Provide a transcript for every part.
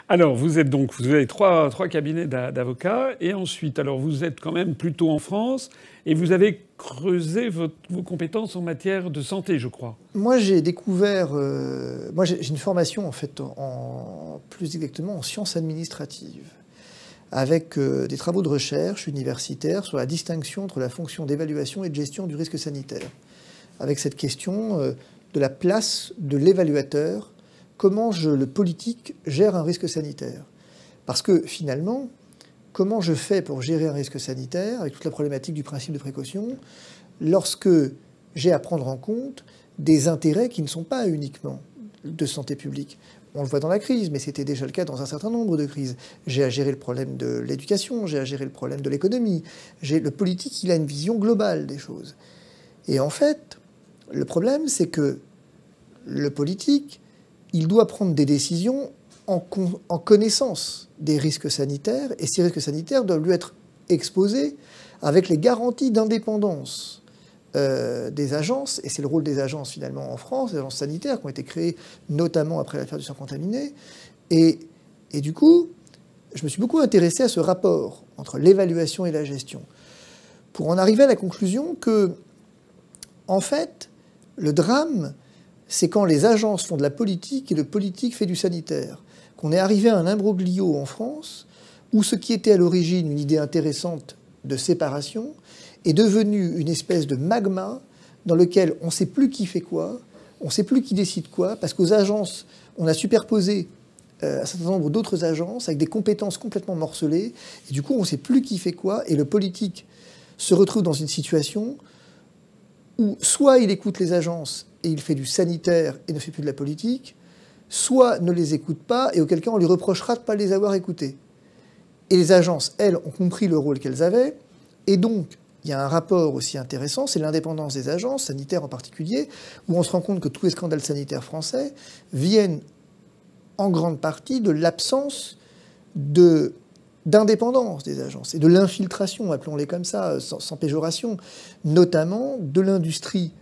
Alors, vous avez trois cabinets d'avocats, et ensuite, alors vous êtes quand même plutôt en France, et vous avez creusé vos compétences en matière de santé, je crois. Moi, j'ai découvert. Moi, j'ai une formation, en fait, plus exactement en sciences administratives, avec des travaux de recherche universitaire sur la distinction entre la fonction d'évaluation et de gestion du risque sanitaire, avec cette question de la place de l'évaluateur. Comment le politique gère un risque sanitaire? Parce que finalement, comment je fais pour gérer un risque sanitaire, avec toute la problématique du principe de précaution, lorsque j'ai à prendre en compte des intérêts qui ne sont pas uniquement de santé publique? On le voit dans la crise, mais c'était déjà le cas dans un certain nombre de crises. J'ai à gérer le problème de l'éducation, j'ai à gérer le problème de l'économie. Le politique, il a une vision globale des choses. Et en fait, le problème, c'est que le politique, il doit prendre des décisions en connaissance des risques sanitaires, et ces risques sanitaires doivent lui être exposés avec les garanties d'indépendance des agences, et c'est le rôle des agences finalement en France, des agences sanitaires qui ont été créées notamment après l'affaire du sang contaminé. Et du coup, je me suis beaucoup intéressé à ce rapport entre l'évaluation et la gestion, pour en arriver à la conclusion que, en fait, le drame, c'est quand les agences font de la politique et le politique fait du sanitaire, qu'on est arrivé à un imbroglio en France où ce qui était à l'origine une idée intéressante de séparation est devenu une espèce de magma dans lequel on ne sait plus qui fait quoi, on ne sait plus qui décide quoi, parce qu'aux agences, on a superposé un certain nombre d'autres agences avec des compétences complètement morcelées, et du coup, on ne sait plus qui fait quoi, et le politique se retrouve dans une situation où soit il écoute les agences et il fait du sanitaire et ne fait plus de la politique, soit ne les écoute pas et auquel cas on lui reprochera de ne pas les avoir écoutés. Et les agences, elles, ont compris le rôle qu'elles avaient, et donc il y a un rapport aussi intéressant, c'est l'indépendance des agences, sanitaires en particulier, où on se rend compte que tous les scandales sanitaires français viennent en grande partie de l'absence d'indépendance des agences et de l'infiltration, appelons-les comme ça, sans péjoration, notamment de l'industrie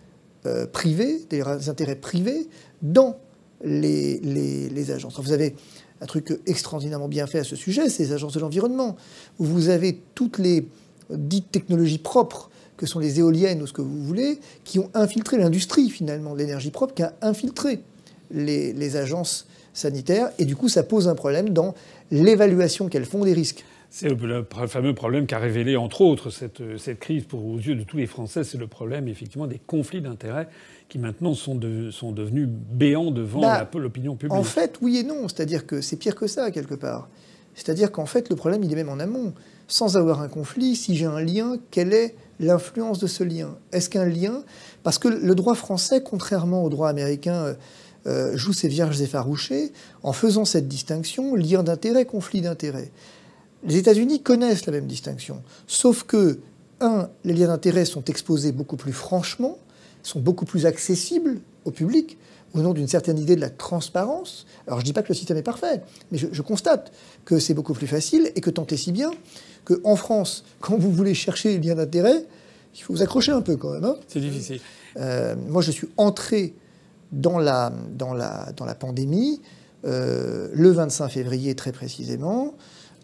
privée, des intérêts privés dans les agences. Alors vous avez un truc extraordinairement bien fait à ce sujet, c'est les agences de l'environnement, où vous avez toutes les dites technologies propres, que sont les éoliennes ou ce que vous voulez, qui ont infiltré l'industrie finalement de l'énergie propre, qui a infiltré les agences sanitaires, et du coup ça pose un problème dans l'évaluation qu'elles font des risques. C'est le fameux problème qu'a révélé, entre autres, cette crise aux yeux de tous les Français. C'est le problème, effectivement, des conflits d'intérêts qui, maintenant, sont devenus béants devant l'opinion publique. En fait, oui et non. C'est-à-dire que c'est pire que ça, quelque part. C'est-à-dire qu'en fait, le problème, il est même en amont. Sans avoir un conflit, si j'ai un lien, quelle est l'influence de ce lien? Est-ce qu'un lien... Parce que le droit français, contrairement au droit américain, joue ses vierges effarouchées en faisant cette distinction, lien d'intérêt, conflit d'intérêt. Les États-Unis connaissent la même distinction, sauf que, les liens d'intérêt sont exposés beaucoup plus franchement, sont beaucoup plus accessibles au public, au nom d'une certaine idée de la transparence. Alors je ne dis pas que le système est parfait, mais je constate que c'est beaucoup plus facile, et que tant et si bien qu'en France, quand vous voulez chercher les liens d'intérêt, il faut vous accrocher un peu quand même. Hein. C'est difficile. Moi, je suis entré dans la pandémie le 25 février très précisément,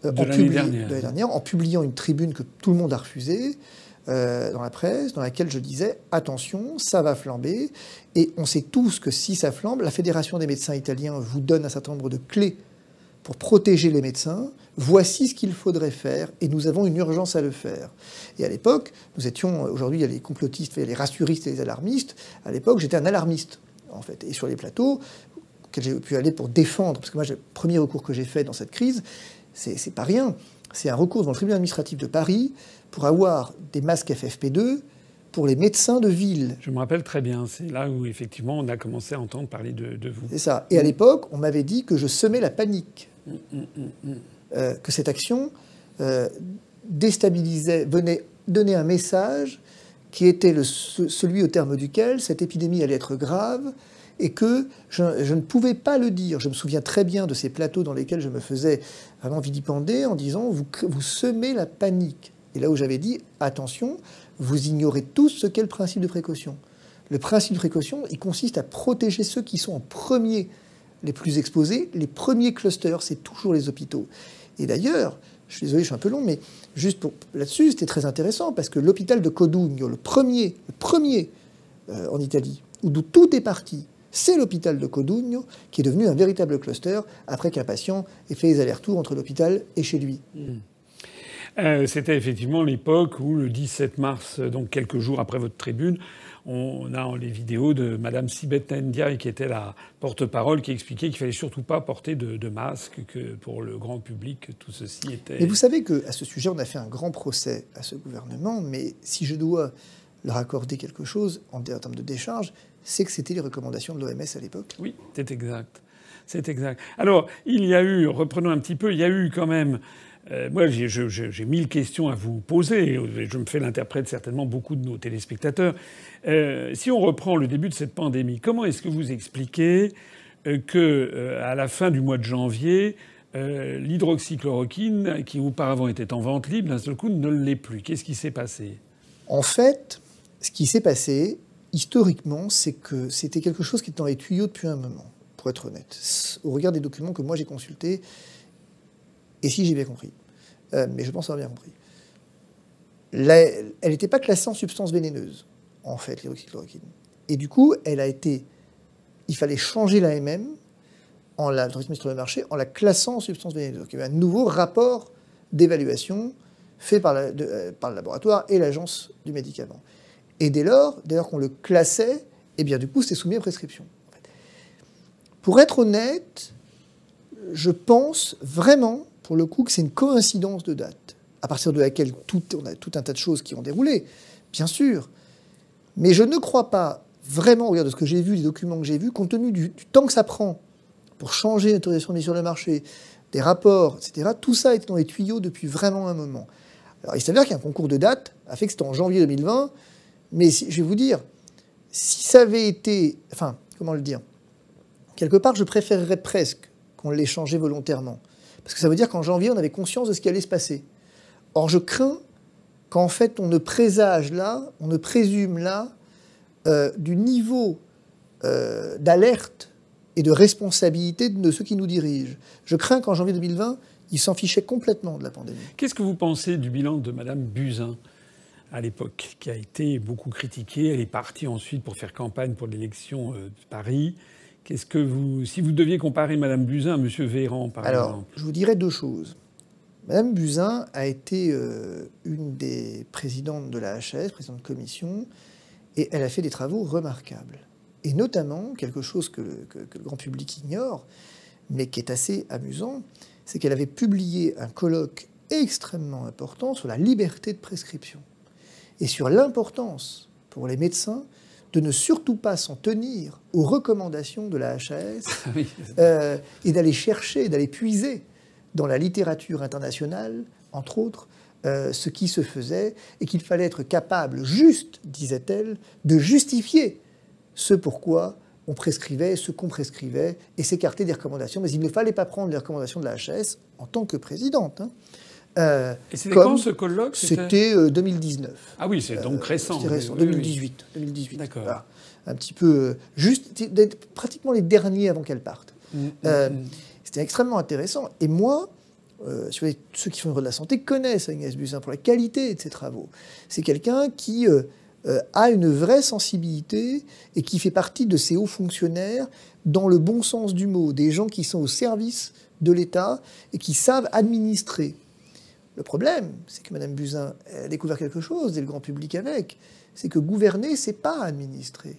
de l'année dernière, en publiant une tribune que tout le monde a refusée dans la presse, dans laquelle je disais « Attention, ça va flamber ». Et on sait tous que si ça flambe, la Fédération des médecins italiens vous donne un certain nombre de clés pour protéger les médecins. Voici ce qu'il faudrait faire, et nous avons une urgence à le faire. Et à l'époque, nous étions... Aujourd'hui, il y a les complotistes, les rassuristes et les alarmistes. À l'époque, j'étais un alarmiste, en fait. Et sur les plateaux, auxquels j'ai pu aller pour défendre... Parce que moi, le premier recours que j'ai fait dans cette crise... C'est pas rien. C'est un recours devant le tribunal administratif de Paris pour avoir des masques FFP2 pour les médecins de ville. Je me rappelle très bien. C'est là où, effectivement, on a commencé à entendre parler de vous. C'est ça. Et à l'époque, on m'avait dit que je semais la panique. Que cette action déstabilisait, venait donner un message qui était celui au terme duquel cette épidémie allait être grave, et que je ne pouvais pas le dire. Je me souviens très bien de ces plateaux dans lesquels je me faisais vraiment vilipender en disant « vous semez la panique ». Et là où j'avais dit « attention, vous ignorez tous ce qu'est le principe de précaution ». Le principe de précaution, il consiste à protéger ceux qui sont en premier les plus exposés, les premiers clusters, c'est toujours les hôpitaux. Et d'ailleurs, je suis désolé, je suis un peu long, mais juste là-dessus, c'était très intéressant, parce que l'hôpital de Codugno, le premier en Italie, d'où tout est parti, c'est l'hôpital de Codugno, qui est devenu un véritable cluster, après qu'un patient ait fait les allers-retours entre l'hôpital et chez lui. C'était effectivement l'époque où, le 17 mars, donc quelques jours après votre tribune, on a les vidéos de Madame Sibeth Ndiaye, qui était la porte-parole, qui expliquait qu'il fallait surtout pas porter de masque, que pour le grand public, tout ceci était... Et vous savez qu'à ce sujet, on a fait un grand procès à ce gouvernement, mais si je dois leur accorder quelque chose en termes de décharge, c'est que c'était les recommandations de l'OMS à l'époque. Oui, c'est exact. C'est exact. Alors, il y a eu, reprenons un petit peu, il y a eu quand même... moi, j'ai 1000 questions à vous poser. Je me fais l'interprète certainement beaucoup de nos téléspectateurs. Si on reprend le début de cette pandémie, comment est-ce que vous expliquez que, à la fin du mois de janvier, l'hydroxychloroquine, qui auparavant était en vente libre, d'un seul coup ne l'est plus? Qu'est-ce qui s'est passé? En fait, ce qui s'est passé, historiquement, c'est que c'était quelque chose qui était dans les tuyaux depuis un moment, pour être honnête. Au regard des documents que moi j'ai consultés, et si j'ai bien compris, mais je pense avoir bien compris, elle n'était pas classée en substance vénéneuse, en fait, l'hydroxychloroquine. Et du coup, il fallait changer l'AMM, l'autorité sur le marché, en la classant en substance vénéneuse. Donc, il y avait un nouveau rapport d'évaluation fait par le laboratoire et l'agence du médicament. Et dès lors qu'on le classait, eh bien, du coup, c'était soumis à prescription. En fait. Pour être honnête, je pense vraiment, pour le coup, que c'est une coïncidence de date, à partir de laquelle on a tout un tas de choses qui ont déroulé, bien sûr. Mais je ne crois pas vraiment, au regard de ce que j'ai vu, des documents que j'ai vus, compte tenu du temps que ça prend pour changer l'autorisation de mise sur le marché, des rapports, etc., tout ça était dans les tuyaux depuis vraiment un moment. Alors, il s'avère qu'un concours de date a fait que c'était en janvier 2020, mais je vais vous dire, si ça avait été... Enfin, comment le dire? Quelque part, je préférerais presque qu'on l'ait changé volontairement. Parce que ça veut dire qu'en janvier, on avait conscience de ce qui allait se passer. Or, je crains qu'en fait, on ne présage là, on ne présume là, du niveau d'alerte et de responsabilité de ceux qui nous dirigent. Je crains qu'en janvier 2020, ils s'en fichaient complètement de la pandémie. Qu'est-ce que vous pensez du bilan de Mme Buzyn, à l'époque, qui a été beaucoup critiquée? Elle est partie ensuite pour faire campagne pour l'élection de Paris. Qu'est-ce que si vous deviez comparer Mme Buzyn à M. Véran, par exemple? Alors, je vous dirais deux choses. Mme Buzyn a été une des présidentes de la HS, présidente de commission, et elle a fait des travaux remarquables. Et notamment, quelque chose que le grand public ignore, mais qui est assez amusant, c'est qu'elle avait publié un colloque extrêmement important sur la liberté de prescription et sur l'importance pour les médecins de ne surtout pas s'en tenir aux recommandations de la HAS et d'aller chercher, d'aller puiser dans la littérature internationale, entre autres, ce qui se faisait, et qu'il fallait être capable, juste, disait-elle, de justifier ce pourquoi on prescrivait, ce qu'on prescrivait, et s'écarter des recommandations. Mais il ne fallait pas prendre les recommandations de la HAS en tant que présidente. Et c'était quand ce colloque? C'était 2019. Ah oui, c'est donc récent. C'était récent, oui, 2018. 2018. D'accord. Voilà. Un petit peu... juste, pratiquement les derniers avant qu'elle parte. C'était extrêmement intéressant. Et moi, ceux qui font le droit de la santé connaissent Agnès Buzyn pour la qualité de ses travaux. C'est quelqu'un qui a une vraie sensibilité et qui fait partie de ces hauts fonctionnaires dans le bon sens du mot, des gens qui sont au service de l'État et qui savent administrer. Le problème, c'est que Mme Buzyn a découvert quelque chose, et le grand public avec, c'est que gouverner, c'est pas administrer.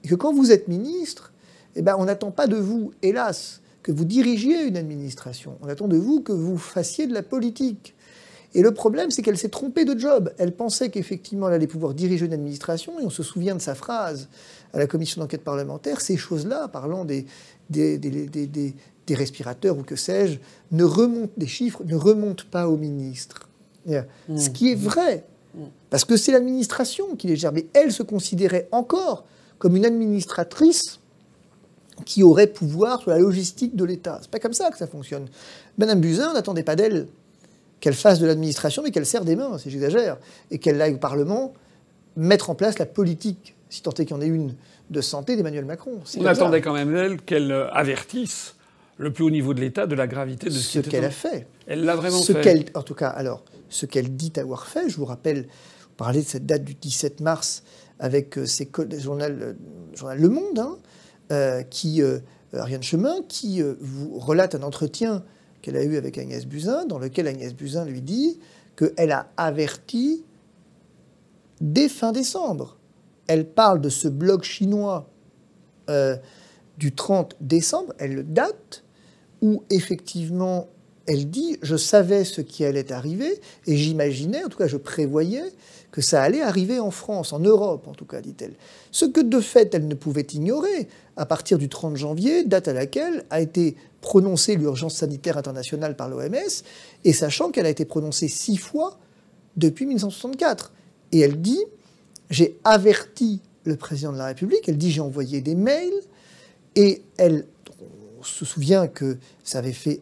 Et que quand vous êtes ministre, eh ben, on n'attend pas de vous, hélas, que vous dirigiez une administration. On attend de vous que vous fassiez de la politique. Et le problème, c'est qu'elle s'est trompée de job. Elle pensait qu'effectivement, elle allait pouvoir diriger une administration, et on se souvient de sa phrase à la commission d'enquête parlementaire, ces choses-là, parlant des respirateurs ou que sais-je, des chiffres ne remontent pas au ministre. Ce qui est vrai, parce que c'est l'administration qui les gère. Mais elle se considérait encore comme une administratrice qui aurait pouvoir sur la logistique de l'État. C'est pas comme ça que ça fonctionne. Mme Buzyn, on n'attendait pas d'elle qu'elle fasse de l'administration, mais qu'elle serre des mains, si j'exagère, et qu'elle aille au Parlement mettre en place la politique si tant est qu'il y en ait une, de santé d'Emmanuel Macron. On attendait quand même d'elle qu'elle avertisse le plus haut niveau de l'État de la gravité de ce qu'elle a fait. Elle l'a vraiment fait. En tout cas, alors, ce qu'elle dit avoir fait, je vous rappelle, vous parlez de cette date du 17 mars avec le journal Le Monde, Ariane Chemin, qui vous relate un entretien qu'elle a eu avec Agnès Buzyn, dans lequel Agnès Buzyn lui dit qu'elle a averti dès fin décembre. Elle parle de ce blog chinois du 30 décembre, elle le date, où effectivement elle dit « je savais ce qui allait arriver et j'imaginais, en tout cas je prévoyais, que ça allait arriver en France, en Europe en tout cas, dit-elle. Ce que de fait elle ne pouvait ignorer à partir du 30 janvier, date à laquelle a été prononcée l'urgence sanitaire internationale par l'OMS, et sachant qu'elle a été prononcée 6 fois depuis 1964. Et elle dit « j'ai averti le président de la République », elle dit « j'ai envoyé des mails », et elle... On se souvient que ça avait fait...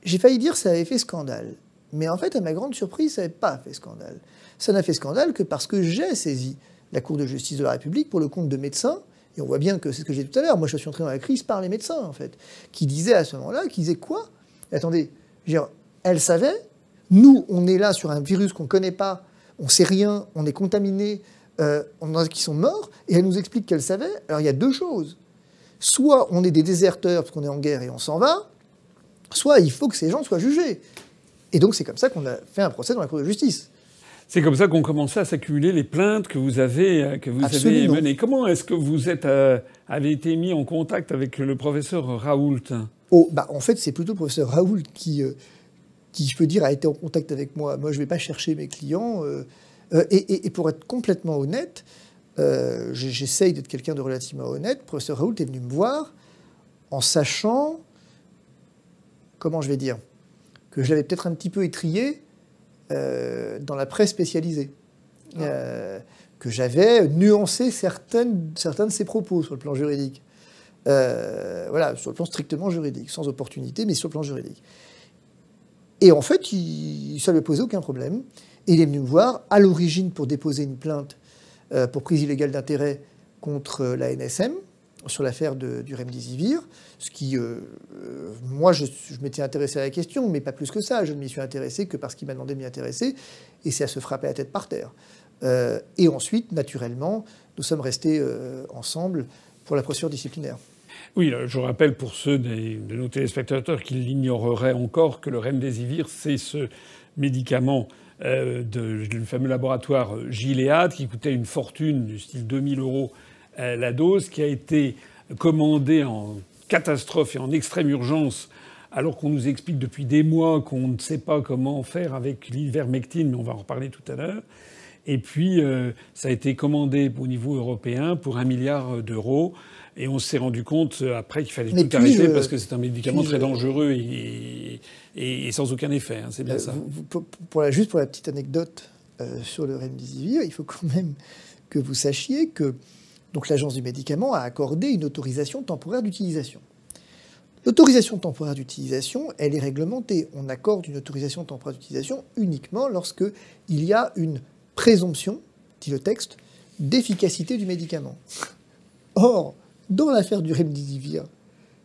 J'ai failli dire que ça avait fait scandale. Mais en fait, à ma grande surprise, ça n'avait pas fait scandale. Ça n'a fait scandale que parce que j'ai saisi la Cour de justice de la République pour le compte de médecins. Et on voit bien que c'est ce que j'ai dit tout à l'heure. Moi, je suis entré dans la crise par les médecins, en fait. Qui disaient à ce moment-là, qui disaient quoi ? Attendez, elle savait. Nous, on est là sur un virus qu'on ne connaît pas. On ne sait rien. On est contaminé. On en a qui sont morts. Et elle nous explique qu'elle savait. Alors, il y a deux choses. Soit on est des déserteurs parce qu'on est en guerre et on s'en va, soit il faut que ces gens soient jugés. Et donc c'est comme ça qu'on a fait un procès dans la Cour de justice. C'est comme ça qu'ont commencé à s'accumuler les plaintes que vous avez menées. Comment est-ce que vous avez été mis en contact avec le professeur Raoult ? En fait, c'est plutôt le professeur Raoult qui, je peux dire, a été en contact avec moi. Moi, je ne vais pas chercher mes clients. Et pour être complètement honnête, j'essaye d'être quelqu'un de relativement honnête. Le professeur Raoult est venu me voir en sachant, comment je vais dire, que je l'avais peut-être un petit peu étrillé dans la presse spécialisée. Que j'avais nuancé certains de ses propos sur le plan juridique. Voilà, sur le plan strictement juridique, sans opportunité, mais sur le plan juridique. Et en fait, ça ne lui posait aucun problème. Et il est venu me voir, à l'origine, pour déposer une plainte pour prise illégale d'intérêt contre la NSM sur l'affaire du Remdesivir, ce qui, moi, je m'étais intéressé à la question, mais pas plus que ça. Je ne m'y suis intéressé que parce qu'il m'a demandé de m'y intéresser, et c'est à se frapper la tête par terre. Et ensuite, naturellement, nous sommes restés ensemble pour la procédure disciplinaire. Oui, je rappelle pour ceux de nos téléspectateurs qui l'ignoreraient encore que le Remdesivir, c'est ce médicament du fameux laboratoire Gilead qui coûtait une fortune du style 2000 € la dose, qui a été commandé en catastrophe et en extrême urgence, alors qu'on nous explique depuis des mois qu'on ne sait pas comment faire avec l'ivermectine, mais on va en reparler tout à l'heure. Et puis, ça a été commandé au niveau européen pour 1 milliard d'euros. Et on s'est rendu compte après qu'il fallait tout arrêter parce que c'est un médicament très dangereux et sans aucun effet. Hein, c'est bien ça. Juste pour la petite anecdote sur le Remdesivir, il faut quand même que vous sachiez que donc, l'Agence du médicament a accordé une autorisation temporaire d'utilisation. L'autorisation temporaire d'utilisation, elle est réglementée. On accorde une autorisation temporaire d'utilisation uniquement lorsqu'il y a une présomption, dit le texte, d'efficacité du médicament. Or, dans l'affaire du Remdesivir,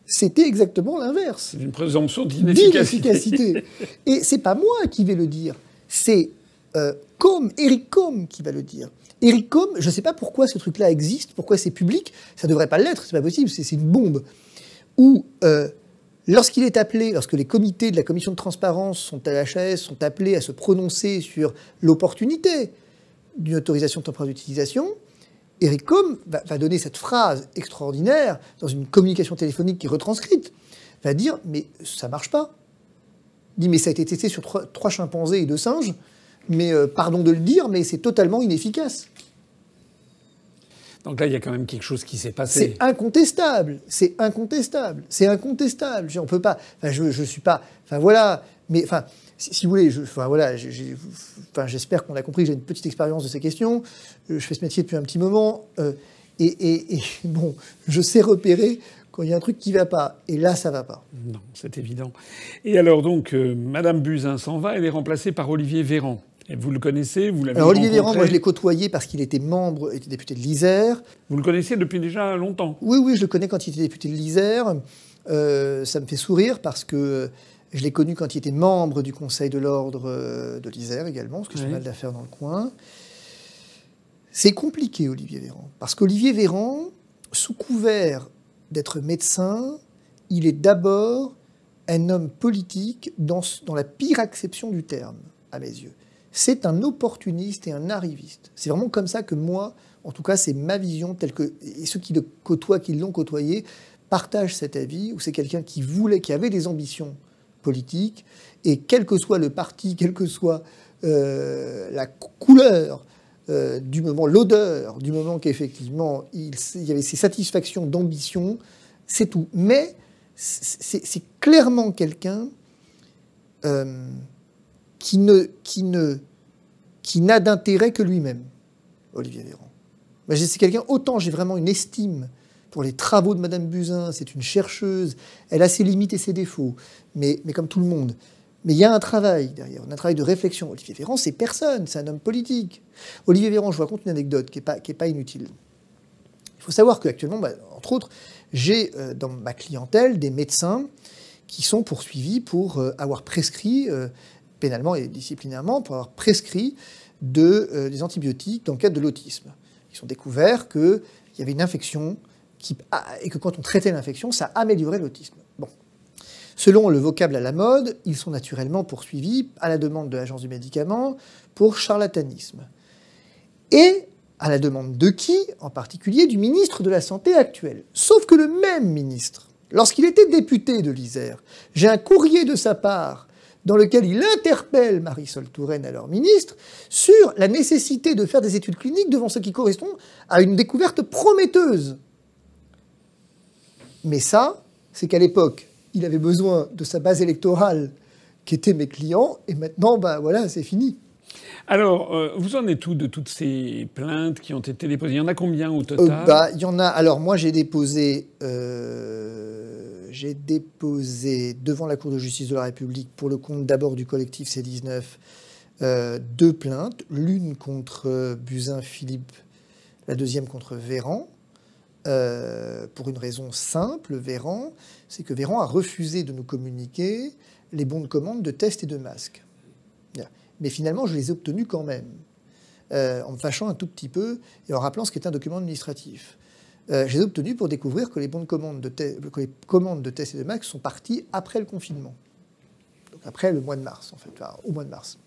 c'était exactement l'inverse. Une présomption d'inefficacité. Et c'est pas moi qui vais le dire, c'est Eric Combe qui va le dire. Eric Combe, je ne sais pas pourquoi ce truc-là existe, pourquoi c'est public, ça ne devrait pas l'être, c'est pas possible, c'est une bombe. Où, lorsqu'il est appelé, lorsque les comités de la commission de transparence sont à l'HAS, sont appelés à se prononcer sur l'opportunité d'une autorisation temporaire d'utilisation, Eric Combe va donner cette phrase extraordinaire dans une communication téléphonique qui est retranscrite, va dire « mais ça ne marche pas ». Il dit « mais ça a été testé sur 3 chimpanzés et 2 singes, mais pardon de le dire, mais c'est totalement inefficace ». Donc là, il y a quand même quelque chose qui s'est passé. C'est incontestable, c'est incontestable, c'est incontestable. On peut pas. Enfin, je suis pas. Enfin voilà. Mais enfin, si vous voulez, j'espère qu'on a compris que j'ai une petite expérience de ces questions. Je fais ce métier depuis un petit moment, et bon, je sais repérer quand il y a un truc qui va pas. Et là, ça va pas. Non, c'est évident. Et alors donc, Madame Buzyn s'en va. Elle est remplacée par Olivier Véran. Et vous le connaissez, vous l'avez Alors Olivier Véran, rencontré? moi je l'ai côtoyé parce qu'il était député de l'Isère. Vous le connaissiez depuis déjà longtemps? Oui, je le connais quand il était député de l'Isère. Ça me fait sourire parce que je l'ai connu quand il était membre du Conseil de l'Ordre de l'Isère également, parce que j'ai pas mal d'affaires dans le coin. C'est compliqué, Olivier Véran. Parce qu'Olivier Véran, sous couvert d'être médecin, il est d'abord un homme politique dans la pire acception du terme, à mes yeux. C'est un opportuniste et un arriviste. C'est vraiment comme ça que moi, en tout cas, c'est ma vision, telle que... Et ceux qui le côtoient, qui l'ont côtoyé, partagent cet avis, où c'est quelqu'un qui avait des ambitions politiques, et quel que soit le parti, quelle que soit la couleur du moment, l'odeur du moment qu'effectivement il y avait ces satisfactions d'ambition, c'est tout. Mais c'est clairement quelqu'un qui n'a d'intérêt que lui-même, Olivier Véran. C'est quelqu'un, autant j'ai vraiment une estime pour les travaux de Madame Buzyn, c'est une chercheuse, elle a ses limites et ses défauts, mais comme tout le monde. Mais il y a un travail derrière, un travail de réflexion. Olivier Véran, c'est personne, c'est un homme politique. Olivier Véran, je vous raconte une anecdote qui est pas inutile. Il faut savoir qu'actuellement, entre autres, j'ai dans ma clientèle des médecins qui sont poursuivis pour avoir prescrit, pénalement et disciplinairement, pour avoir prescrit des antibiotiques dans le cadre de l'autisme. Ils ont découvert qu'il y avait une infection et que quand on traitait l'infection, ça améliorait l'autisme. Bon. Selon le vocable à la mode, ils sont naturellement poursuivis à la demande de l'Agence du médicament pour charlatanisme. Et à la demande de qui? En particulier du ministre de la Santé actuel. Sauf que le même ministre, lorsqu'il était député de l'Isère, j'ai un courrier de sa part dans lequel il interpelle Marisol Touraine, alors ministre, sur la nécessité de faire des études cliniques devant ce qui correspond à une découverte prometteuse. Mais ça, c'est qu'à l'époque, il avait besoin de sa base électorale, qui étaient mes clients, et maintenant, voilà, c'est fini. Alors, vous en êtes où de toutes ces plaintes qui ont été déposées? Il y en a combien au total? Il y en a. Alors, moi, j'ai déposé devant la Cour de justice de la République, pour le compte d'abord du collectif C19, 2 plaintes. L'une contre Buzyn Philippe, la deuxième contre Véran. Pour une raison simple, Véran, c'est que Véran a refusé de nous communiquer les bons de commande de tests et de masques. Mais finalement, je les ai obtenus quand même, en me fâchant un tout petit peu et en rappelant ce qu'est un document administratif. Je les ai obtenus pour découvrir que les bons de commande que les commandes de tests et de masques sont parties après le confinement. Donc après le mois de mars, en fait, au mois de mars.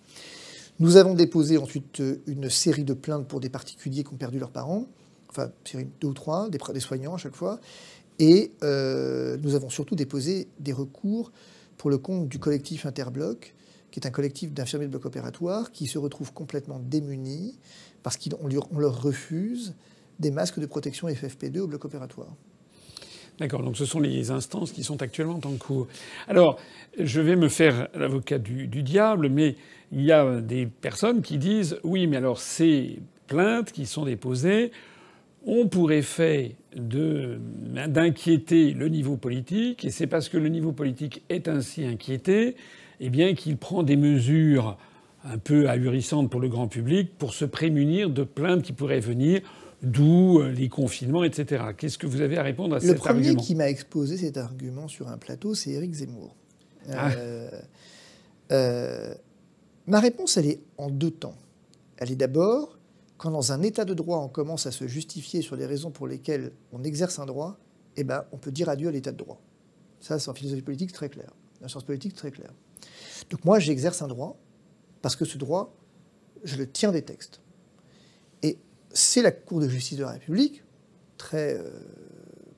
Nous avons déposé ensuite une série de plaintes pour des particuliers qui ont perdu leurs parents. Enfin, série 2 ou 3, des soignants à chaque fois. Et nous avons surtout déposé des recours pour le compte du collectif Interbloc, qui est un collectif d'infirmiers de bloc opératoire qui se retrouve complètement démunis parce qu'on leur refuse des masques de protection FFP2 au bloc opératoire. D'accord, donc ce sont les instances qui sont actuellement en cours. Alors, je vais me faire l'avocat du diable, mais il y a des personnes qui disent « Oui, mais alors ces plaintes qui sont déposées ont pour effet d'inquiéter le niveau politique, et c'est parce que le niveau politique est ainsi inquiété, eh bien qu'il prend des mesures un peu ahurissantes pour le grand public pour se prémunir de plaintes qui pourraient venir, d'où les confinements, etc. » Qu'est-ce que vous avez à répondre à cet argument? Le premier qui m'a exposé cet argument sur un plateau, c'est Éric Zemmour. Ma réponse, elle est en 2 temps. Elle est d'abord, quand dans un état de droit, on commence à se justifier sur les raisons pour lesquelles on exerce un droit, on peut dire adieu à l'état de droit. Ça, c'est en philosophie politique très clair. En sciences politiques, très clair. Donc moi, j'exerce un droit parce que ce droit, je le tiens des textes. Et c'est la Cour de justice de la République, très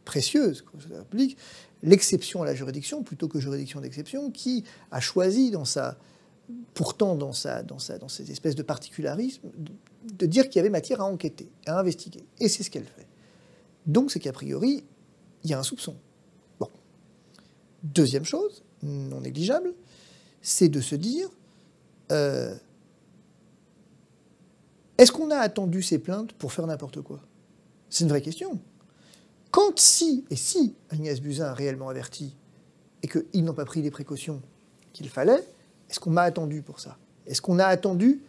précieuse, Cour de justice de la République, l'exception à la juridiction, plutôt que juridiction d'exception, qui a choisi dans ces espèces de particularisme, de dire qu'il y avait matière à enquêter, à investiguer. Et c'est ce qu'elle fait. Donc c'est qu'a priori, il y a un soupçon. Bon. Deuxième chose, non négligeable, c'est de se dire est-ce qu'on a attendu ces plaintes pour faire n'importe quoi? C'est une vraie question. Si Agnès Buzyn a réellement averti et qu'ils n'ont pas pris les précautions qu'il fallait, est-ce qu'on m'a attendu pour ça? Est-ce qu'on a attendu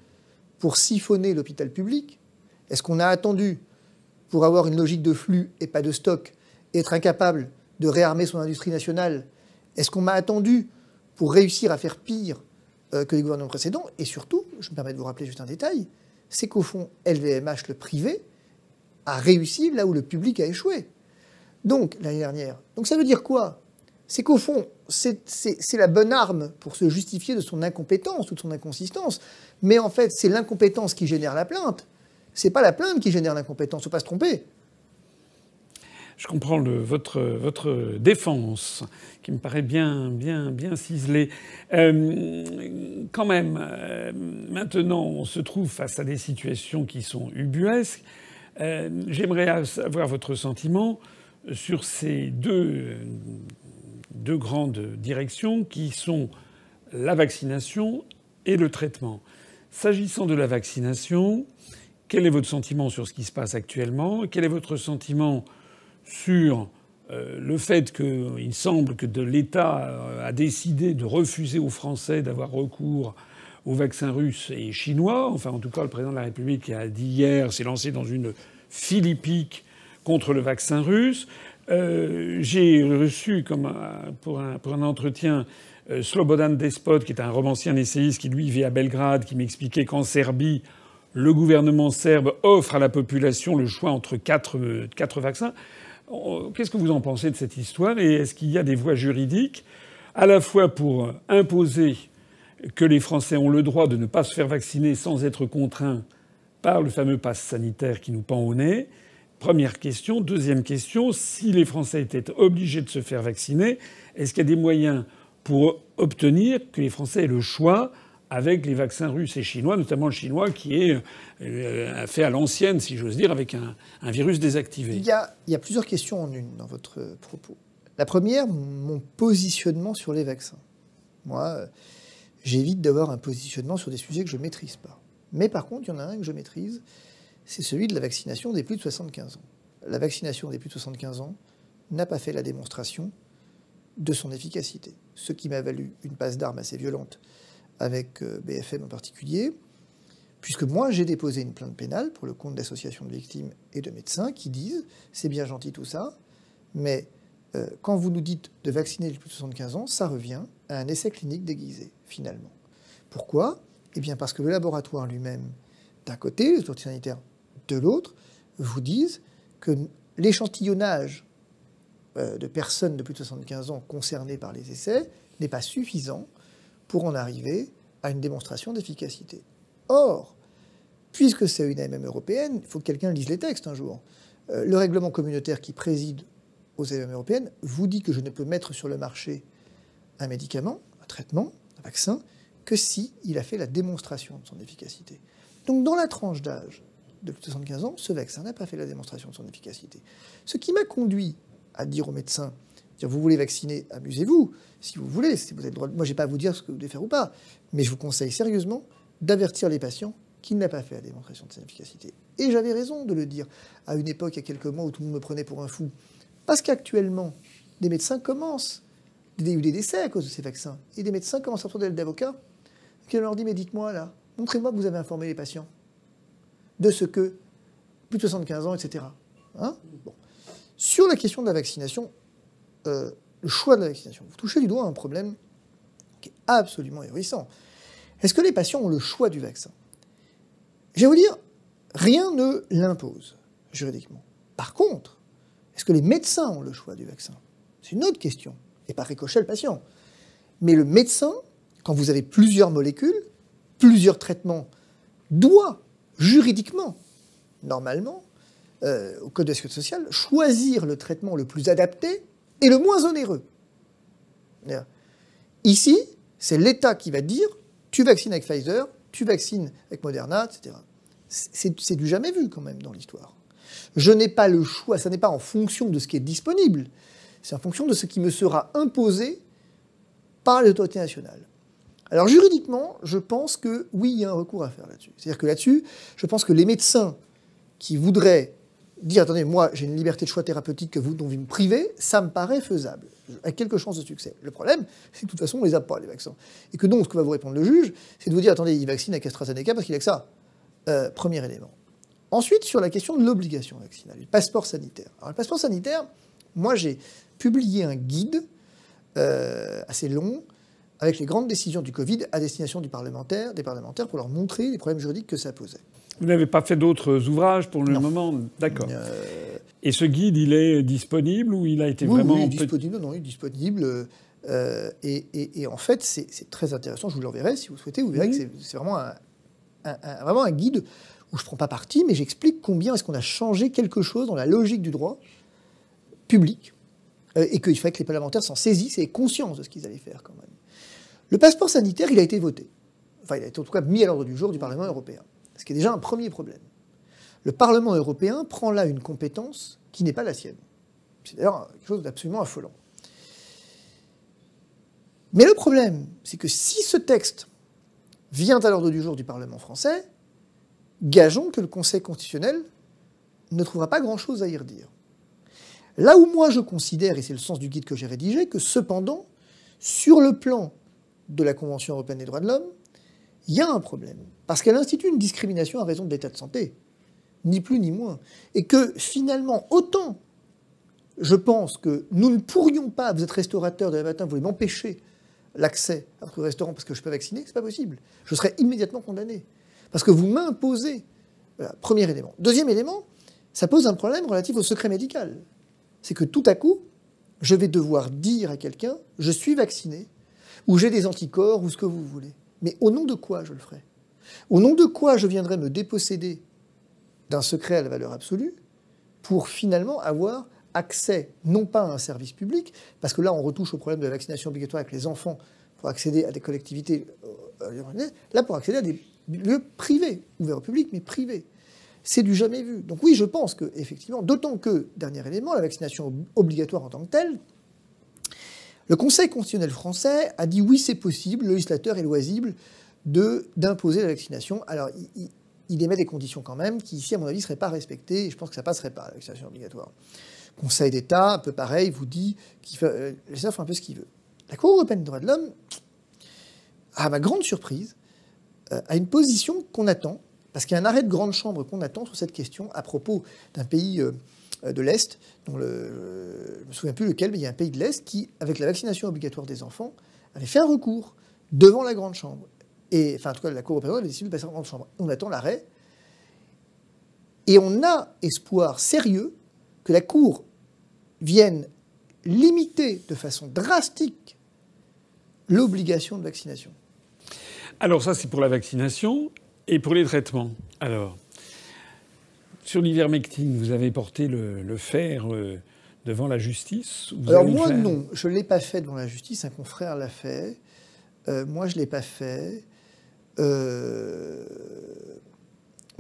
pour siphonner l'hôpital public? Est-ce qu'on a attendu pour avoir une logique de flux et pas de stock, et être incapable de réarmer son industrie nationale? Est-ce qu'on m'a attendu pour réussir à faire pire que les gouvernements précédents? Et surtout, je me permets de vous rappeler juste un détail, c'est qu'au fond, LVMH, le privé, a réussi là où le public a échoué. Donc, l'année dernière. Donc ça veut dire quoi? C'est qu'au fond, c'est la bonne arme pour se justifier de son incompétence ou de son inconsistance. Mais en fait, c'est l'incompétence qui génère la plainte. C'est pas la plainte qui génère l'incompétence, faut pas se tromper. Je comprends votre défense, qui me paraît bien ciselée. Quand même, maintenant, on se trouve face à des situations qui sont ubuesques. J'aimerais avoir votre sentiment sur ces deux grandes directions qui sont la vaccination et le traitement. S'agissant de la vaccination, quel est votre sentiment sur ce qui se passe actuellement? Quel est votre sentiment sur le fait qu'il semble que l'État a décidé de refuser aux Français d'avoir recours aux vaccins russes et chinois? Enfin, en tout cas, le président de la République a dit hier, s'est lancé dans une philippique contre le vaccin russe. J'ai reçu, pour un entretien, Slobodan Despot, qui est un romancier, un essayiste, qui lui vit à Belgrade, qui m'expliquait qu'en Serbie, le gouvernement serbe offre à la population le choix entre quatre vaccins. Qu'est-ce que vous en pensez de cette histoire? Et est-ce qu'il y a des voies juridiques, à la fois pour imposer que les Français ont le droit de ne pas se faire vacciner sans être contraints par le fameux pass sanitaire qui nous pend au nez? Première question. Deuxième question, si les Français étaient obligés de se faire vacciner, est-ce qu'il y a des moyens pour obtenir que les Français aient le choix avec les vaccins russes et chinois, notamment le chinois qui est fait à l'ancienne, si j'ose dire, avec un virus désactivé? Il y a plusieurs questions en une dans votre propos. La première, mon positionnement sur les vaccins. Moi, j'évite d'avoir un positionnement sur des sujets que je ne maîtrise pas. Mais par contre, il y en a un que je maîtrise, c'est celui de la vaccination des plus de 75 ans. La vaccination des plus de 75 ans n'a pas fait la démonstration de son efficacité. Ce qui m'a valu une passe d'armes assez violente avec BFM en particulier, puisque moi j'ai déposé une plainte pénale pour le compte d'associations de victimes et de médecins qui disent « c'est bien gentil tout ça, mais quand vous nous dites de vacciner les plus de 75 ans, ça revient à un essai clinique déguisé, finalement. » Pourquoi? Eh bien parce que le laboratoire lui-même, d'un côté, les autorités sanitaires de l'autre, vous disent que l'échantillonnage de personnes de plus de 75 ans concernées par les essais n'est pas suffisant pour en arriver à une démonstration d'efficacité. Or, puisque c'est une AMM européenne, il faut que quelqu'un lise les textes un jour. Le règlement communautaire qui préside aux AMM européennes vous dit que je ne peux mettre sur le marché un médicament, un traitement, un vaccin, que si il a fait la démonstration de son efficacité. Donc dans la tranche d'âge de plus de 75 ans, ce vaccin n'a pas fait la démonstration de son efficacité. Ce qui m'a conduit à dire aux médecins, vous voulez vacciner, amusez-vous, si vous voulez, si vous avez le droit. Moi, je n'ai pas à vous dire ce que vous devez faire ou pas, mais je vous conseille sérieusement d'avertir les patients qu'il n'a pas fait la démonstration de son efficacité. Et j'avais raison de le dire à une époque, il y a quelques mois, où tout le monde me prenait pour un fou. Parce qu'actuellement, des médecins commencent, il y a eu des décès à cause de ces vaccins, et des médecins commencent à sortir d'avocats, qui leur dit, mais dites-moi là, montrez-moi que vous avez informé les patients de ce que, plus de 75 ans, etc. Hein? Bon. Sur la question de la vaccination, le choix de la vaccination, vous touchez du doigt un problème qui est absolument ahurissant. Est-ce que les patients ont le choix du vaccin? Je vais vous dire, rien ne l'impose juridiquement. Par contre, est-ce que les médecins ont le choix du vaccin? C'est une autre question, et par ricochet le patient. Mais le médecin, quand vous avez plusieurs molécules, plusieurs traitements, doit juridiquement, normalement, au Code de la sécurité sociale, choisir le traitement le plus adapté et le moins onéreux. Ici, c'est l'État qui va dire tu vaccines avec Pfizer, tu vaccines avec Moderna, etc. C'est du jamais vu quand même dans l'histoire. Je n'ai pas le choix, ça n'est pas en fonction de ce qui est disponible, c'est en fonction de ce qui me sera imposé par les autorités nationales. Alors juridiquement, je pense que oui, il y a un recours à faire là-dessus. C'est-à-dire que là-dessus, je pense que les médecins qui voudraient dire, attendez, moi j'ai une liberté de choix thérapeutique dont vous me privez, ça me paraît faisable, avec quelques chances de succès. Le problème, c'est que de toute façon, on ne les a pas, les vaccins. Et que donc, ce que va vous répondre le juge, c'est de vous dire, attendez, il vaccine avec AstraZeneca parce qu'il a que ça. Premier élément. Ensuite, sur la question de l'obligation vaccinale, du passeport sanitaire. Alors, le passeport sanitaire, moi, j'ai publié un guide assez long avec les grandes décisions du Covid à destination des parlementaires pour leur montrer les problèmes juridiques que ça posait. Vous n'avez pas fait d'autres ouvrages pour le moment? D'accord. Et ce guide, il est disponible ou il a été vraiment... Oui, il est disponible. Non, il est disponible. Et en fait, c'est très intéressant. Je vous l'enverrai si vous souhaitez. Vous verrez que c'est vraiment un guide où je ne prends pas parti, mais j'explique combien est-ce qu'on a changé quelque chose dans la logique du droit public et qu'il fallait que les parlementaires s'en saisissent et aient conscience de ce qu'ils allaient faire quand même. Le passeport sanitaire, il a été voté. Enfin, il a été en tout cas mis à l'ordre du jour du Parlement européen. Ce qui est déjà un premier problème. Le Parlement européen prend là une compétence qui n'est pas la sienne. C'est d'ailleurs quelque chose d'absolument affolant. Mais le problème, c'est que si ce texte vient à l'ordre du jour du Parlement français, gageons que le Conseil constitutionnel ne trouvera pas grand-chose à y redire. Là où moi je considère, et c'est le sens du guide que j'ai rédigé, que cependant, sur le plan de la Convention européenne des droits de l'homme, il y a un problème. Parce qu'elle institue une discrimination à raison de l'état de santé. Ni plus ni moins. Et que finalement, autant je pense que nous ne pourrions pas, vous êtes restaurateur demain matin, vous voulez m'empêcher l'accès à votre restaurant parce que je peux vacciner, c'est pas possible. Je serais immédiatement condamné. Parce que vous m'imposez. Voilà, premier élément. Deuxième élément, ça pose un problème relatif au secret médical. C'est que tout à coup, je vais devoir dire à quelqu'un, je suis vacciné, ou j'ai des anticorps, ou ce que vous voulez. Mais au nom de quoi je le ferai? Au nom de quoi je viendrai me déposséder d'un secret à la valeur absolue pour finalement avoir accès, non pas à un service public, parce que là on retouche au problème de la vaccination obligatoire avec les enfants pour accéder à des collectivités, là pour accéder à des lieux privés, ouverts au public, mais privés. C'est du jamais vu. Donc oui, je pense que effectivement, d'autant que, dernier élément, la vaccination obligatoire en tant que telle, le Conseil constitutionnel français a dit oui, c'est possible, le législateur est loisible d'imposer la vaccination. Alors, il émet des conditions quand même qui, ici, à mon avis, ne seraient pas respectées, et je pense que ça ne passerait pas, la vaccination obligatoire. Le Conseil d'État, un peu pareil, vous dit qu'il le législateur fait un peu ce qu'il veut. La Cour européenne des droits de l'homme, à ma grande surprise, a une position qu'on attend, parce qu'il y a un arrêt de grande chambre qu'on attend sur cette question à propos d'un pays de l'Est, dont je ne me souviens plus lequel, mais il y a un pays de l'Est qui, avec la vaccination obligatoire des enfants, avait fait un recours devant la grande chambre. Et, enfin, en tout cas, la Cour européenne avait décidé de passer en grande chambre. On attend l'arrêt. Et on a espoir sérieux que la Cour vienne limiter de façon drastique l'obligation de vaccination. Alors ça, c'est pour la vaccination. Et pour les traitements, alors, sur l'ivermectine, vous avez porté le fer devant la justice? Alors moi, non. Je ne l'ai pas fait devant la justice. Un confrère l'a fait. Moi, je ne l'ai pas fait. Moi,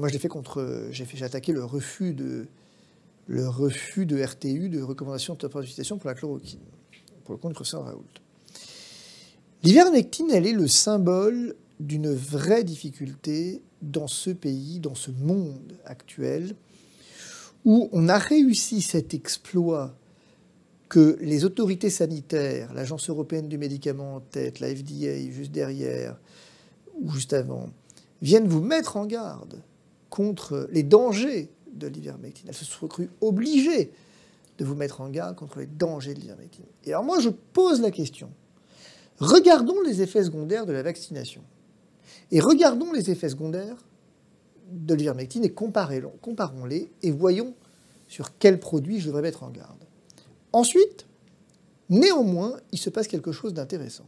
je l'ai fait contre... J'ai attaqué le refus de RTU, de recommandation de autorisation pour la chloroquine, pour le compte du professeur Raoult. L'ivermectine, elle est le symbole d'une vraie difficulté dans ce pays, dans ce monde actuel, où on a réussi cet exploit que les autorités sanitaires, l'Agence européenne du médicament en tête, la FDA juste derrière, ou juste avant, viennent vous mettre en garde contre les dangers de l'ivermectine. Elles se sont crues obligées de vous mettre en garde contre les dangers de l'ivermectine. Et alors moi, je pose la question. Regardons les effets secondaires de la vaccination. Et regardons les effets secondaires de l'ivermectine et comparons-les et voyons sur quels produits je devrais mettre en garde. Ensuite, néanmoins, il se passe quelque chose d'intéressant.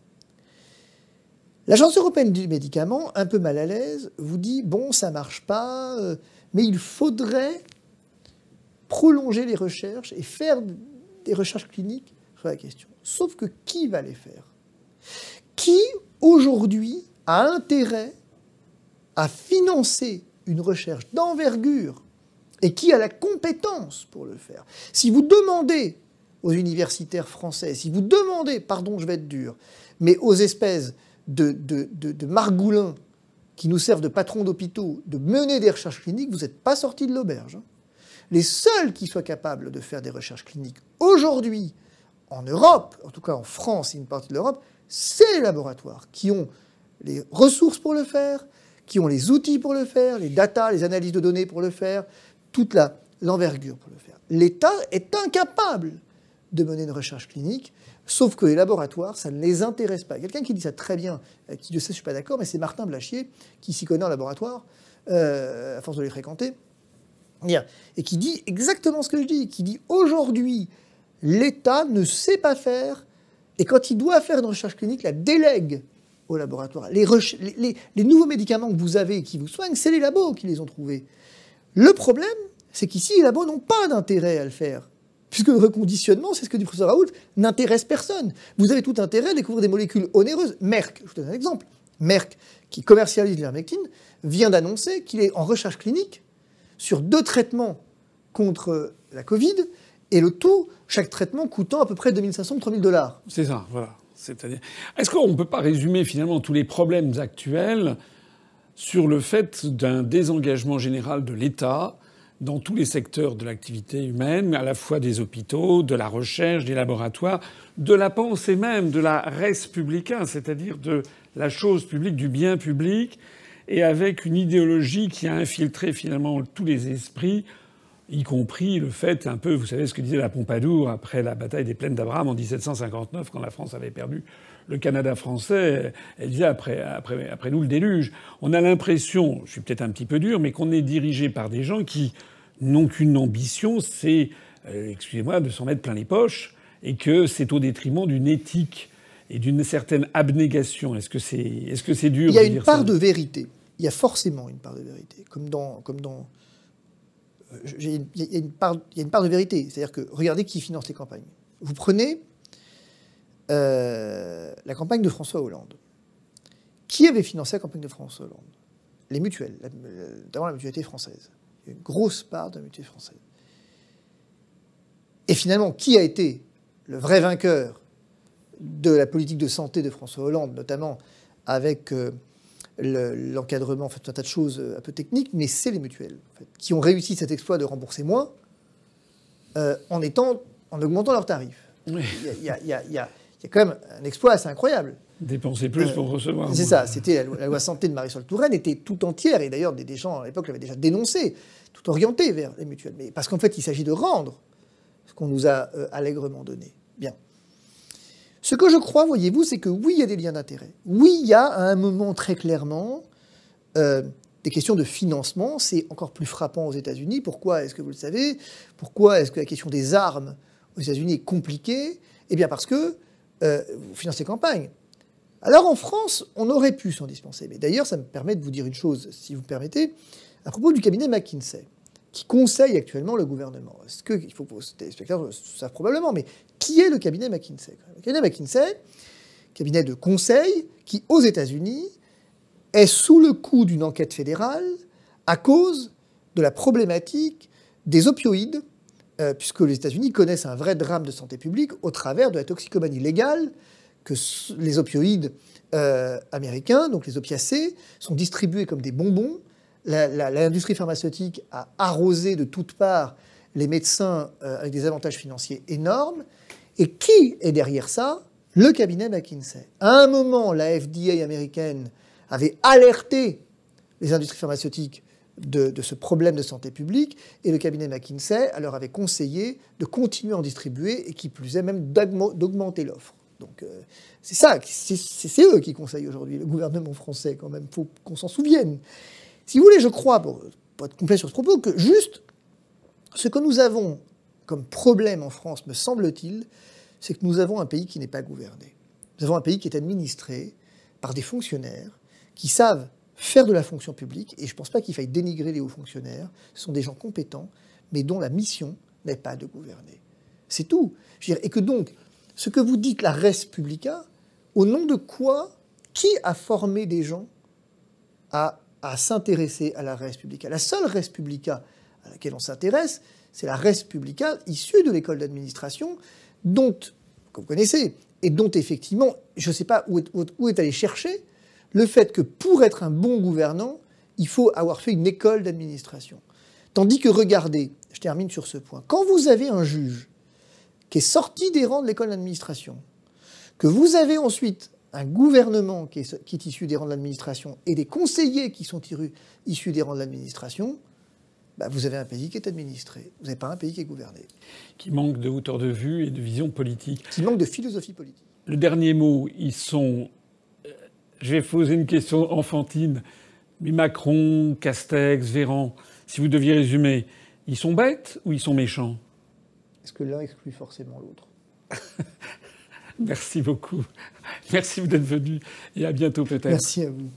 L'Agence européenne du médicament, un peu mal à l'aise, vous dit « bon, ça ne marche pas, mais il faudrait prolonger les recherches et faire des recherches cliniques sur la question. » Sauf que qui va les faire? Qui, aujourd'hui, a intérêt à financer une recherche d'envergure et qui a la compétence pour le faire? Si vous demandez aux universitaires français, si vous demandez, pardon, je vais être dur, mais aux espèces de margoulins qui nous servent de patrons d'hôpitaux de mener des recherches cliniques, vous n'êtes pas sortis de l'auberge. Hein. Les seuls qui soient capables de faire des recherches cliniques aujourd'hui, en Europe, en tout cas en France et une partie de l'Europe, c'est les laboratoires qui ont les ressources pour le faire, qui ont les outils pour le faire, les data, les analyses de données pour le faire, toute l'envergure pour le faire. L'État est incapable de mener une recherche clinique, sauf que les laboratoires, ça ne les intéresse pas. Quelqu'un qui dit ça très bien, qui je sais, je ne suis pas d'accord, mais c'est Martin Blachier, qui s'y connaît en laboratoire, à force de les fréquenter, et qui dit exactement ce que je dis, qui dit aujourd'hui, l'État ne sait pas faire, et quand il doit faire une recherche clinique, la délègue au laboratoire. Les nouveaux médicaments que vous avez qui vous soignent, c'est les labos qui les ont trouvés. Le problème, c'est qu'ici, les labos n'ont pas d'intérêt à le faire. Puisque le reconditionnement, c'est ce que dit le professeur Raoult, n'intéresse personne. Vous avez tout intérêt à découvrir des molécules onéreuses. Merck, je vous donne un exemple. Merck, qui commercialise l'ivermectine, vient d'annoncer qu'il est en recherche clinique sur 2 traitements contre la Covid, et le tout, chaque traitement coûtant à peu près 2500 à 3000 $. C'est ça, voilà. C'est-à-dire, est-ce qu'on ne peut pas résumer finalement tous les problèmes actuels sur le fait d'un désengagement général de l'État dans tous les secteurs de l'activité humaine, à la fois des hôpitaux, de la recherche, des laboratoires, de la pensée même, de la res publica, c'est-à-dire de la chose publique, du bien public, et avec une idéologie qui a infiltré finalement tous les esprits, y compris le fait un peu, vous savez ce que disait la Pompadour après la bataille des Plaines d'Abraham en 1759, quand la France avait perdu le Canada français. Elle disait après nous le déluge. On a l'impression, je suis peut-être un petit peu dur, mais qu'on est dirigé par des gens qui n'ont qu'une ambition, c'est, excusez-moi, de s'en mettre plein les poches, et que c'est au détriment d'une éthique et d'une certaine abnégation. Est-ce que c'est dur de dire ça ? Il y a une part de vérité. Il y a forcément une part de vérité, il y a une part de vérité. C'est-à-dire que, regardez qui finance les campagnes. Vous prenez la campagne de François Hollande. Qui avait financé la campagne de François Hollande ? Les mutuelles, notamment la mutualité française. Il y a une grosse part de la mutualité française. Et finalement, qui a été le vrai vainqueur de la politique de santé de François Hollande, notamment avec l'encadrement, en fait, un tas de choses un peu techniques, mais c'est les mutuelles, en fait, qui ont réussi cet exploit de rembourser moins en augmentant leurs tarifs. Oui. Il y a quand même un exploit assez incroyable. Dépenser plus pour recevoir. C'est ça, c'était la loi santé de Marisol Touraine était tout entière, et d'ailleurs des gens à l'époque l'avaient déjà dénoncé, tout orienté vers les mutuelles. Mais parce qu'en fait, il s'agit de rendre ce qu'on nous a allègrement donné. Bien. Ce que je crois, voyez-vous, c'est que oui, il y a des liens d'intérêt. Oui, il y a à un moment très clairement des questions de financement. C'est encore plus frappant aux États-Unis. Pourquoi est-ce que vous le savez ? Pourquoi est-ce que la question des armes aux États-Unis est compliquée ? Eh bien parce que vous financez les campagnes. Alors en France, on aurait pu s'en dispenser. Mais d'ailleurs, ça me permet de vous dire une chose, si vous me permettez, à propos du cabinet McKinsey, qui conseille actuellement le gouvernement. Est-ce que, il faut que les spectateurs savent probablement, mais qui est le cabinet McKinsey ? Le cabinet McKinsey, cabinet de conseil, qui aux États-Unis est sous le coup d'une enquête fédérale à cause de la problématique des opioïdes, puisque les États-Unis connaissent un vrai drame de santé publique au travers de la toxicomanie légale, que les opioïdes américains, donc les opiacés, sont distribués comme des bonbons. L'industrie pharmaceutique a arrosé de toutes parts les médecins avec des avantages financiers énormes. Et qui est derrière ça ? Le cabinet McKinsey. À un moment, la FDA américaine avait alerté les industries pharmaceutiques de ce problème de santé publique, et le cabinet McKinsey leur avait conseillé de continuer à en distribuer, et qui plus est même d'augmenter l'offre. Donc c'est ça, c'est eux qui conseillent aujourd'hui, le gouvernement français quand même, il faut qu'on s'en souvienne. Si vous voulez, je crois, pour être complet sur ce propos, que juste ce que nous avons comme problème en France, me semble-t-il, c'est que nous avons un pays qui n'est pas gouverné. Nous avons un pays qui est administré par des fonctionnaires qui savent faire de la fonction publique, et je ne pense pas qu'il faille dénigrer les hauts fonctionnaires, ce sont des gens compétents, mais dont la mission n'est pas de gouverner. C'est tout. Je veux dire, et que donc, ce que vous dites, la res publica, au nom de quoi, qui a formé des gens à s'intéresser à la res publica ? La seule res publica à laquelle on s'intéresse, c'est la res publica issue de l'école d'administration, dont, que vous connaissez, et dont effectivement, je ne sais pas où est allé chercher le fait que pour être un bon gouvernant, il faut avoir fait une école d'administration. Tandis que, regardez, je termine sur ce point, quand vous avez un juge qui est sorti des rangs de l'école d'administration, que vous avez ensuite un gouvernement qui est issu des rangs de l'administration et des conseillers qui sont issus des rangs de l'administration, bah vous avez un pays qui est administré. Vous n'avez pas un pays qui est gouverné. Qui manque de hauteur de vue et de vision politique. Qui manque de philosophie politique. Le dernier mot, ils sont... Je vais poser une question enfantine. Mais Macron, Castex, Véran, si vous deviez résumer, ils sont bêtes ou ils sont méchants? Est-ce que l'un exclut forcément l'autre? Merci beaucoup. Merci d'être venu et à bientôt peut-être. Merci à vous.